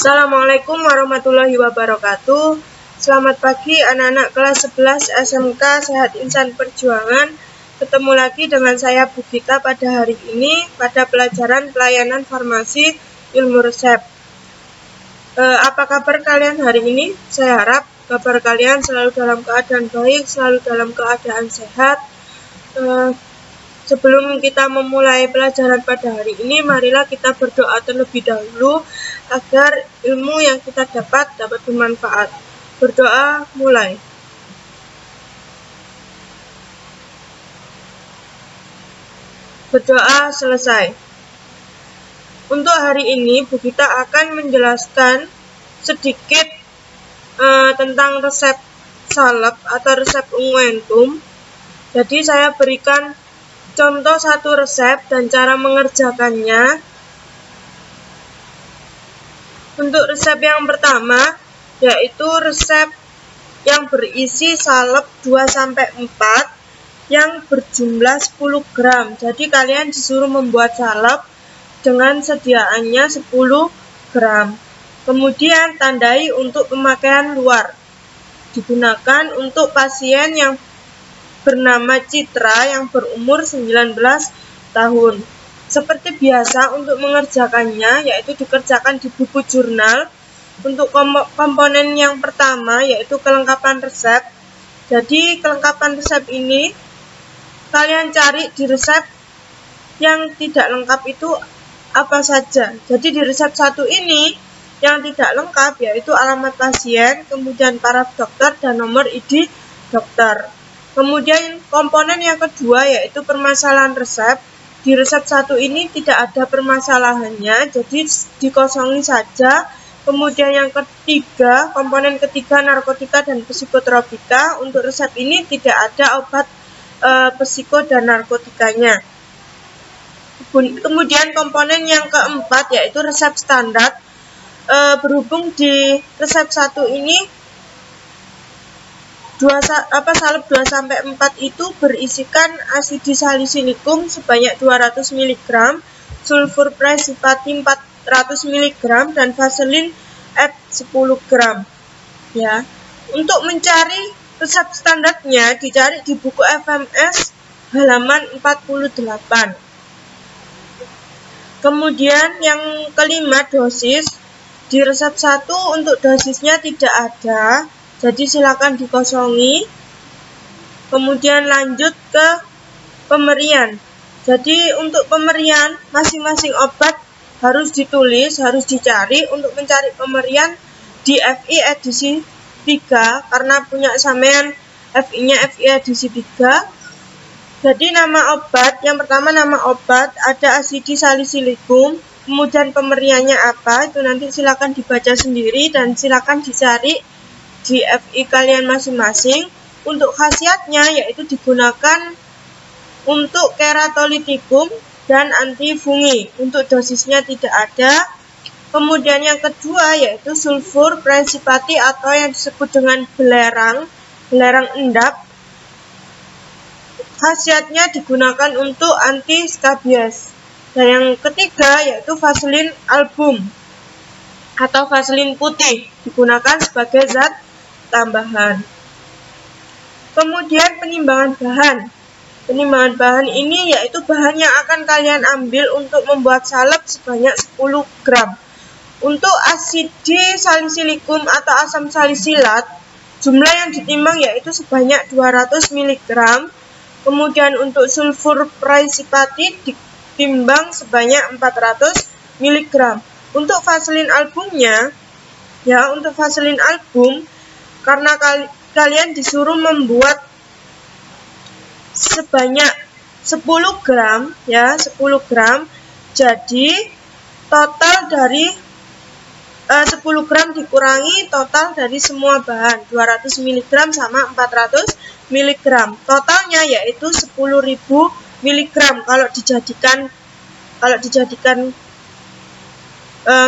Assalamualaikum warahmatullahi wabarakatuh. Selamat pagi anak-anak kelas 11 SMK Sehat Insan Perjuangan. Ketemu lagi dengan saya Bu Gita pada hari ini pada pelajaran pelayanan farmasi ilmu resep. Apa kabar kalian hari ini? Saya harap kabar kalian selalu dalam keadaan baik, selalu dalam keadaan sehat. Sebelum kita memulai pelajaran pada hari ini, marilah kita berdoa terlebih dahulu agar ilmu yang kita dapat bermanfaat. Berdoa mulai. Berdoa selesai. Untuk hari ini, Bu Gita akan menjelaskan sedikit tentang resep salep atau resep unguentum. Jadi saya berikan contoh satu resep dan cara mengerjakannya. Untuk resep yang pertama, yaitu resep yang berisi salep 2-4 yang berjumlah 10 gram. Jadi kalian disuruh membuat salep dengan sediaannya 10 gram. Kemudian tandai untuk pemakaian luar. Digunakan untuk pasien yang bernama Citra yang berumur 19 tahun. Seperti biasa untuk mengerjakannya yaitu dikerjakan di buku jurnal. Untuk komponen yang pertama yaitu kelengkapan resep. Jadi kelengkapan resep ini kalian cari di resep yang tidak lengkap itu apa saja. Jadi di resep satu ini yang tidak lengkap yaitu alamat pasien, kemudian paraf dokter dan nomor ID dokter. Kemudian komponen yang kedua yaitu permasalahan resep. Di resep satu ini tidak ada permasalahannya, jadi dikosongi saja. Kemudian yang ketiga, komponen ketiga narkotika dan psikotropika. Untuk resep ini tidak ada obat psiko dan narkotikanya. Kemudian komponen yang keempat yaitu resep standar. Berhubung di resep satu ini salep 2-4 itu berisikan asidisalisilikum sebanyak 200 mg, sulfur presipati 400 mg dan vaselin F 10 gram. Ya. Untuk mencari resep standarnya dicari di buku FMS halaman 48. Kemudian yang kelima dosis. Di resep 1 untuk dosisnya tidak ada. Jadi silakan dikosongi. Kemudian lanjut ke pemberian. Jadi untuk pemberian masing-masing obat harus ditulis, harus dicari. Untuk mencari pemberian di FI edisi 3 karena punya sampean FI-nya FI edisi 3. Jadi nama obat, yang pertama nama obat ada asidisalisilikum. Kemudian pemberiannya apa itu nanti silakan dibaca sendiri dan silakan dicari di FI kalian masing-masing. Untuk khasiatnya yaitu digunakan untuk keratolitikum dan antifungi. Untuk dosisnya tidak ada. Kemudian yang kedua yaitu sulfur presipati atau yang disebut dengan belerang endap. Khasiatnya digunakan untuk anti skabies. Dan yang ketiga yaitu vaselin album atau vaselin putih digunakan sebagai zat tambahan. Kemudian penimbangan bahan. Penimbangan bahan ini yaitu bahan yang akan kalian ambil untuk membuat salep sebanyak 10 gram. Untuk asidisalisilikum atau asam salisilat, jumlah yang ditimbang yaitu sebanyak 200 mg. Kemudian untuk sulfur presipati ditimbang sebanyak 400 mg. Untuk vaselin albumnya, untuk vaselin album karena kalian disuruh membuat sebanyak 10 gram 10 gram. Jadi total dari 10 gram dikurangi total dari semua bahan 200 mg sama 400 mg. Totalnya yaitu 10.000 mg kalau dijadikan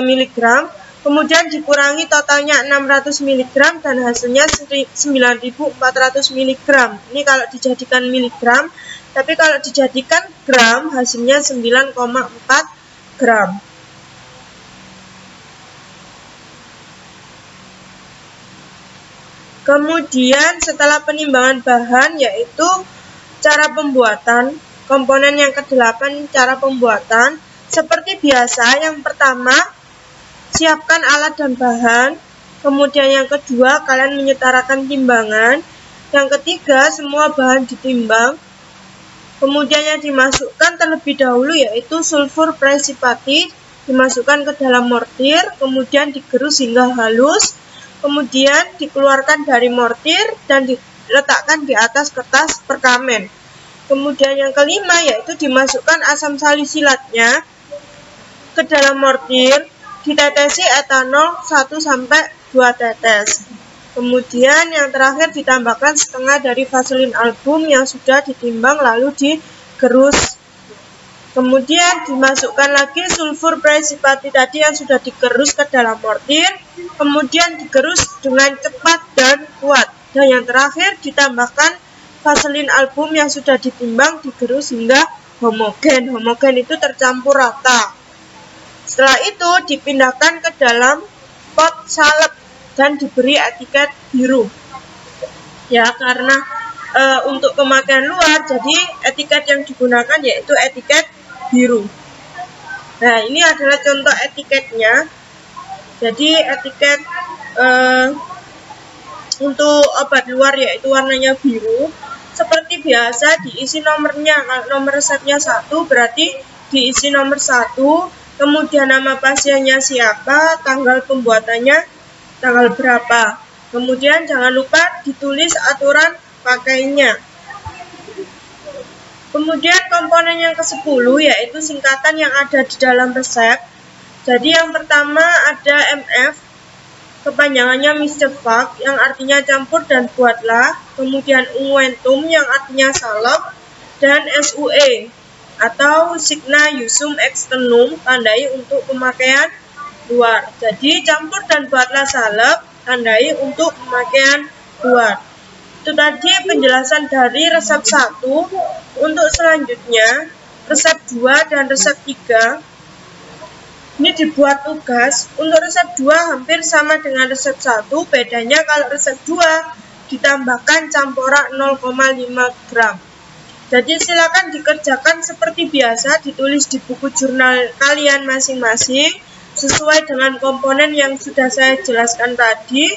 miligram. Kemudian dikurangi totalnya 600 mg dan hasilnya 9.400 mg. Ini kalau dijadikan miligram, tapi kalau dijadikan gram hasilnya 9,4 gram. Kemudian setelah penimbangan bahan, yaitu cara pembuatan, komponen yang ke-8 cara pembuatan. Seperti biasa, yang pertama siapkan alat dan bahan. Kemudian yang kedua, kalian menyetarakan timbangan. Yang ketiga, semua bahan ditimbang. Kemudian yang dimasukkan terlebih dahulu yaitu sulfur precipitated, dimasukkan ke dalam mortir, kemudian digerus hingga halus, kemudian dikeluarkan dari mortir dan diletakkan di atas kertas perkamen. Kemudian yang kelima yaitu dimasukkan asam salisilatnya ke dalam mortir, ditetesi etanol 1-2 tetes. Kemudian yang terakhir ditambahkan setengah dari vaselin album yang sudah ditimbang lalu digerus. Kemudian dimasukkan lagi sulfur precipitated tadi yang sudah digerus ke dalam mortir, kemudian digerus dengan cepat dan kuat. Dan yang terakhir ditambahkan vaselin album yang sudah ditimbang, digerus hingga homogen. Homogen itu tercampur rata. Setelah itu dipindahkan ke dalam pot salep dan diberi etiket biru. Ya, karena untuk pemakaian luar, jadi etiket yang digunakan yaitu etiket biru. Nah, ini adalah contoh etiketnya. Jadi etiket untuk obat luar yaitu warnanya biru. Seperti biasa diisi nomornya. Kalau nomor resepnya 1 berarti diisi nomor 1, kemudian nama pasiennya siapa, tanggal pembuatannya tanggal berapa. Kemudian jangan lupa ditulis aturan pakainya. Kemudian komponen yang ke-10 yaitu singkatan yang ada di dalam resep. Jadi yang pertama ada MF, kepanjangannya Mr. Fuck yang artinya campur dan buatlah. Kemudian unguentum yang artinya salep, dan SUE atau signa usum externum, tandai untuk pemakaian luar. Jadi campur dan buatlah salep, tandai untuk pemakaian luar. Itu tadi penjelasan dari resep 1. Untuk selanjutnya resep 2 dan resep 3 ini dibuat tugas. Untuk resep 2 hampir sama dengan resep 1, bedanya kalau resep 2 ditambahkan campuran 0,5 gram. Jadi silakan dikerjakan seperti biasa, ditulis di buku jurnal kalian masing-masing sesuai dengan komponen yang sudah saya jelaskan tadi.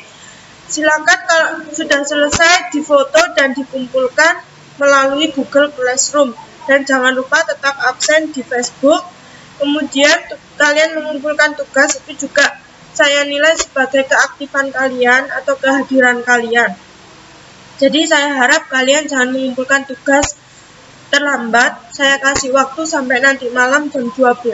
Silakan kalau sudah selesai difoto dan dikumpulkan melalui Google Classroom. Dan jangan lupa tetap absen di Facebook. Kemudian kalian mengumpulkan tugas itu juga saya nilai sebagai keaktifan kalian atau kehadiran kalian. Jadi saya harap kalian jangan mengumpulkan tugas terlambat. Saya kasih waktu sampai nanti malam jam 12.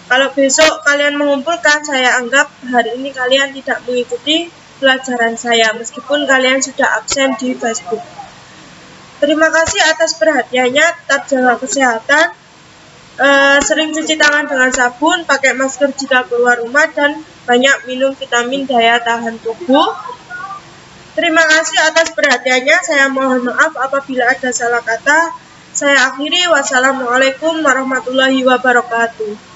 Kalau besok kalian mengumpulkan, saya anggap hari ini kalian tidak mengikuti pelajaran saya, meskipun kalian sudah absen di Facebook. Terima kasih atas perhatiannya, tetap jaga kesehatan, sering cuci tangan dengan sabun, pakai masker jika keluar rumah, dan banyak minum vitamin daya tahan tubuh. Terima kasih atas perhatiannya, saya mohon maaf apabila ada salah kata. Saya akhiri, wassalamualaikum warahmatullahi wabarakatuh.